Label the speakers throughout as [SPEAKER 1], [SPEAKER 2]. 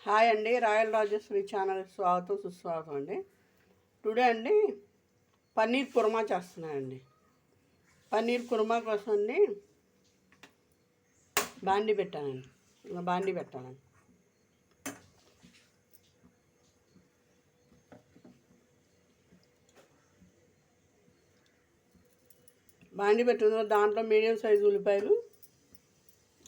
[SPEAKER 1] Hi అండి, royal Rajeshwari ఛానల్కి స్వాగతం సుస్వాగతం అండి. టుడే అండి పన్నీర్ కుర్మా చేస్తున్నానండి. పన్నీర్ కుర్మా కోసం అండి బాండి పెట్టానండి. బాండి పెట్టాలండి. బాండి పెట్టిన దాంట్లో మీడియం సైజు ఉల్లిపాయలు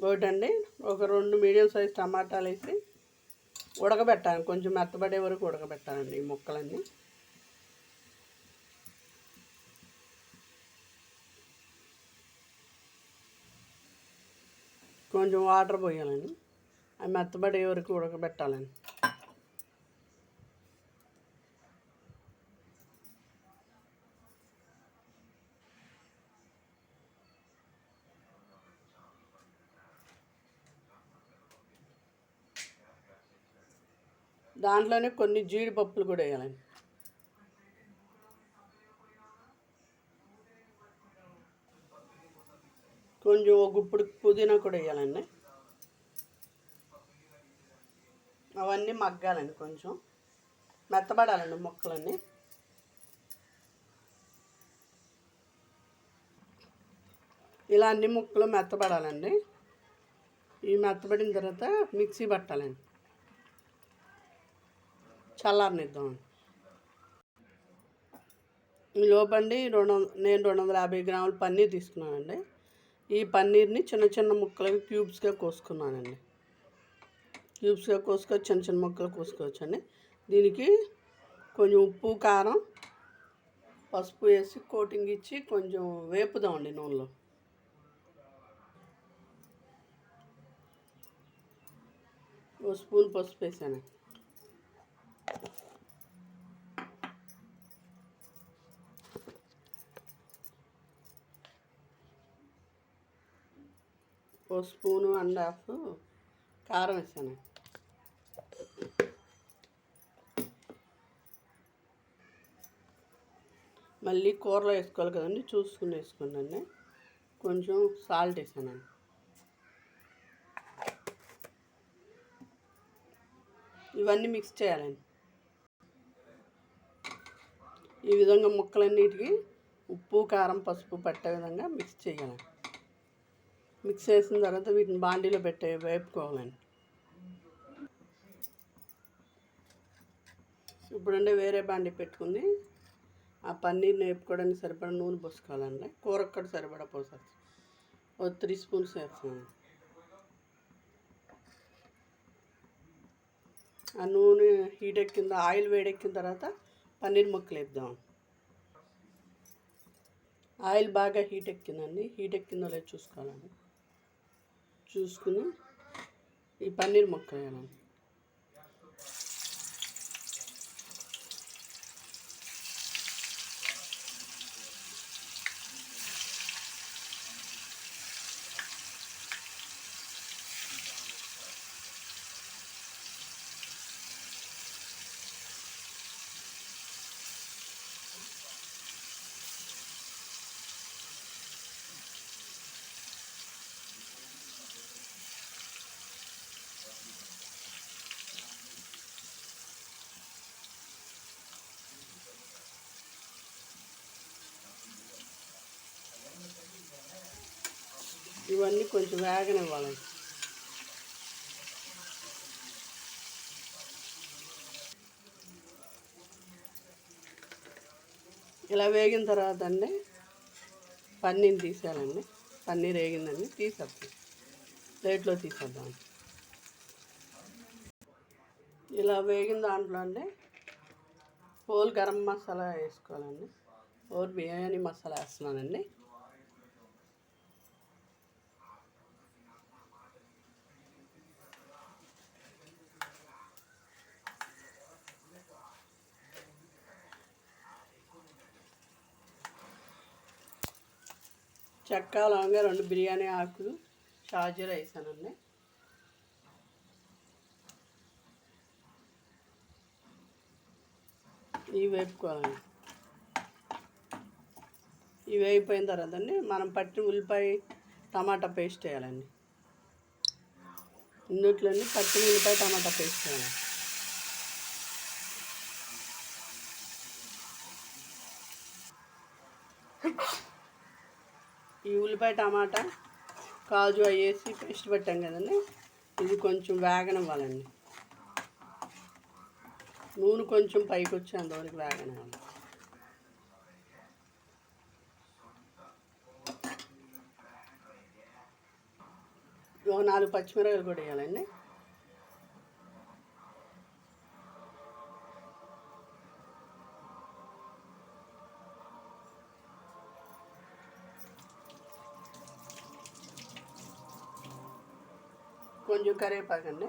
[SPEAKER 1] ఒకటండి, ఒక 2 మీడియం సైజు టమాటాలు వేసి ఉడకబెట్టాలి. కొంచెం మెత్తబడే వరకు ఉడకబెట్టాలండి ఈ ముక్కలన్నీ. కొంచెం వాటర్ పోయాలండి, అవి మెత్తబడే వరకు ఉడకబెట్టాలండి. దాంట్లోనే కొన్ని జీడిపప్పులు కూడా వేయాలండి. కొంచెం ఒక గుప్పుడు పుదీనా కూడా వేయాలండి. అవన్నీ మగ్గాలండి, కొంచెం మెత్తబడాలండి ముక్కలన్నీ. ఇలా అన్ని ముక్కలు మెత్తబడాలండి. ఈ మెత్తబడిన తర్వాత మిక్సీ పట్టాలండి, చల్లారనిద్దామండి. ఈ లోపండి నేను 250 గ్రాముల పన్నీర్ తీసుకున్నానండి. ఈ పన్నీర్ని చిన్న చిన్న ముక్కలుగా క్యూబ్స్గా కోసుకున్నానండి. క్యూబ్స్గా కోసుకొని చిన్న చిన్న ముక్కలు కోసుకోవచ్చండి. దీనికి కొంచెం ఉప్పు, కారం, పసుపు వేసి కోటింగ్ ఇచ్చి కొంచెం వేపుదామండి నూనెలో. ఓ స్పూన్ పసుపు వేసాను. ఓ స్పూను 1/2 కారం వేసాను. మళ్ళీ కూరలో వేసుకోవాలి కదండి, చూసుకుని వేసుకోండి. కొంచెం సాల్ట్ వేసానండి. ఇవన్నీ మిక్స్ చేయాలండి. ఈ విధంగా ముక్కలన్నిటికీ ఉప్పు, కారం, పసుపు పట్టే విధంగా మిక్స్ చేయాలి. మిక్స్ చేసిన తర్వాత వీటిని బాండీలో వేపుకోవాలండి. ఇప్పుడంటే వేరే బాండీ పెట్టుకుని ఆ పన్నీర్ని వేపుకోవడానికి సరిపడా నూనె పోసుకోవాలండి. కూరకు కూడా సరిపడా పోసేస్తాం. ఒక 3 స్పూన్స్ వేస్తాను. ఆ నూనె హీట్ ఎక్కింద, ఆయిల్ వేడెక్కిన తర్వాత పన్నీర్ ముక్కలు వేద్దాం. ఆయిల్ బాగా హీట్ ఎక్కిందండి. హీట్ ఎక్కిందో లేదో చూసుకోవాలండి. చూసుకుని ఈ పన్నీర్ ముక్కలు వేయాలండి. ఇవన్నీ కొంచెం వేగనివ్వాలండి. ఇలా వేగిన తర్వాత అండి పన్నీర్ తీసేయాలండి. పన్నీర్ వేగిందండి, తీసేద్దాం. ప్లేట్లో తీసేద్దాం. ఇలా వేగిన దాంట్లో అండి హోల్ గరం మసాలా వేసుకోవాలండి. హోల్ బిర్యానీ మసాలా వేస్తున్నానండి. చెక్క, లవంగా, 2 బిర్యానీ ఆకులు, షాజీరా వేసానండి. ఇవి వేపుకోవాలండి. ఇవి వేగిపోయిన తర్వాత అండి మనం పట్టిన ఉల్లిపాయ, టమాటా పేస్ట్ వేయాలండి. ఇందులో పచ్చి ఉల్లిపాయ టమాటా పేస్ట్ వేయాలి. ఈ ఉల్లిపాయ టమాటా కాజు అయ్యేసి పేస్ట్ పెట్టాం కదండి, ఇది కొంచెం వేగనివ్వాలండి. నూనె కొంచెం పైకి వచ్చేంతవరకు వేగనివ్వాలి. ఒక 4 పచ్చిమిరపకాయలు కూడా వేయాలండి. కొంచెం కరివేపాకండి.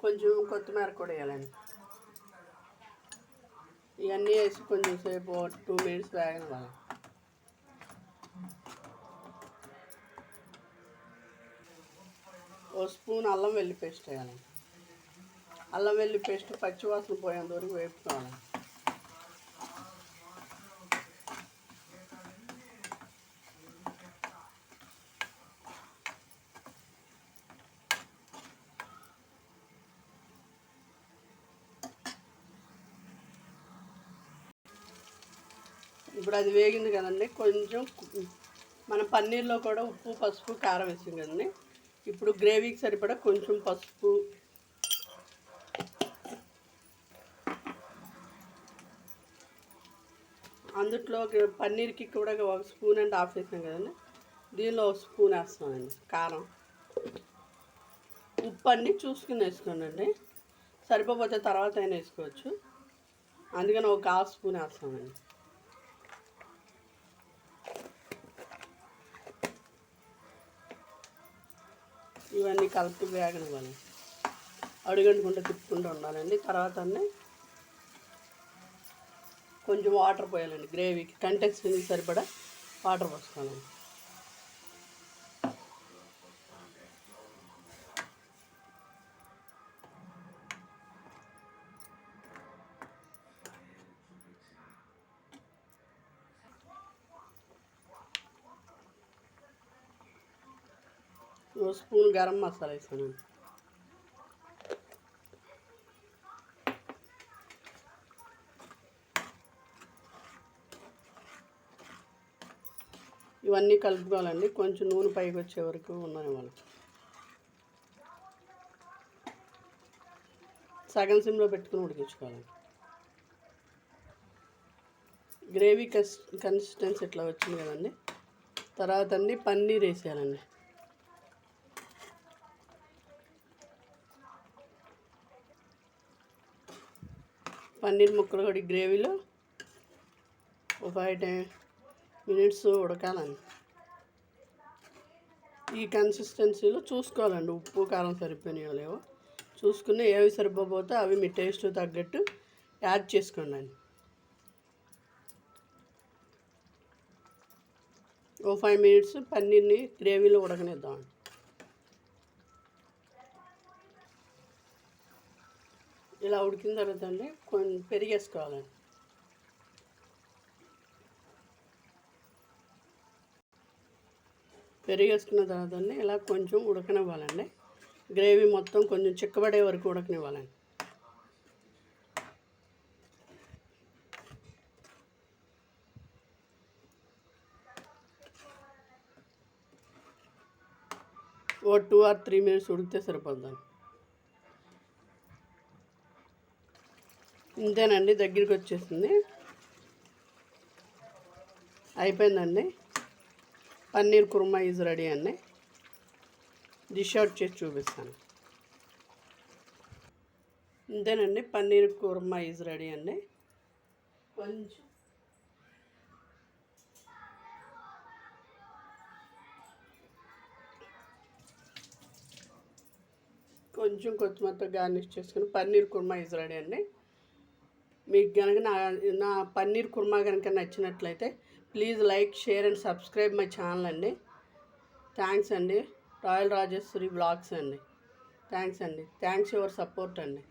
[SPEAKER 1] కొంచెం కొత్తిమీర కూడా వేయాలండి. ఇవన్నీ వేసి కొంచెం సేపు 2 మినిట్స్ వేగనివ్వాలి. ఓ స్పూన్ అల్లం వెల్లి పేస్ట్ వేయాలి. అల్లం వెల్లి పేస్ట్ పచ్చివాసన పోయేంత వరకు వేపుకోవాలి. ఇప్పుడు అది వేగింది కదండి, కొంచెం మన పన్నీర్లో కూడా ఉప్పు పసుపు కారం వేసాం కదండి. ఇప్పుడు గ్రేవీకి సరిపడా కొంచెం పసుపు, అందుట్లో పన్నీర్కి కూడా 1.5 స్పూన్ వేసాం కదండి, దీనిలో 1 స్పూన్ వేస్తామండి. కారం, ఉప్పు అన్నీ చూసుకుని వేసుకోండి, సరిపోతే తర్వాత అయినా వేసుకోవచ్చు. అందుకని 1/2 స్పూన్ వేస్తామండి. ఇవన్నీ కలిపి వేగనివ్వాలి. అడుగంటుకుంటూ తిప్పుకుంటూ ఉండాలండి. తర్వాత కొంచెం వాటర్ పోయాలండి. గ్రేవీకి కంటెన్సీకి సరిపడా వాటర్ పోసుకోవాలండి. ఓ స్పూన్ గరం మసాలా వేసాను. ఇవన్నీ కలుపుకోవాలండి. కొంచెం నూనె పైకి వచ్చే వరకు ఉన్నాయివ్వాలి. సగం సిమ్లో పెట్టుకుని ఉడికించుకోవాలండి. గ్రేవీ కన్సిస్టెన్సీ ఇట్లా వచ్చింది కదండి. తర్వాత పన్నీర్ వేసేయాలండి. పన్నీర్ ముక్కలు కూడా గ్రేవీలో ఒక 5 మినిట్స్ ఉడకాలండి. ఈ కన్సిస్టెన్సీలో చూసుకోవాలండి, ఉప్పు కారం సరిపోయినాయో లేవో చూసుకుని, ఏవి సరిపోతే అవి మీ టేస్ట్ తగ్గట్టు యాడ్ చేసుకోండి. ఓ 5 మినిట్స్ పన్నీర్ని గ్రేవీలో ఉడకనిద్దామండి. ఇలా ఉడికిన తర్వాత కొంచెం పెరిగేసుకోవాలండి. పెరిగేసుకున్న తర్వాత ఇలా కొంచెం ఉడకనివ్వాలండి. గ్రేవీ మొత్తం కొంచెం చిక్కబడే వరకు ఉడకనివ్వాలండి. ఓ 2 or 3 మినిట్స్ ఉడికితే సరిపోద్దాం. ఇంతేనండి, దగ్గరికి వచ్చేసింది, అయిపోయిందండి. పన్నీర్ కుర్మా ఈజ్ రెడీ అండి. డిష్ అవుట్ చేసి చూపిస్తాను. ఇంతేనండి, పన్నీర్ కుర్మా ఈజ్ రెడీ అండి. కొంచెం కొత్తిమీరతో గార్నిష్ చేసుకుని పన్నీర్ కుర్మా ఈజ్ రెడీ అండి. మీకు కనుక నా పన్నీర్ కుర్మా కనుక నచ్చినట్లయితే please like, share and subscribe my channel అండి. థ్యాంక్స్ అండి. రాయల్ రాజేశ్వరి బ్లాగ్స్ అండి. థ్యాంక్స్ అండి. థ్యాంక్స్ యువర్ సపోర్ట్ అండి.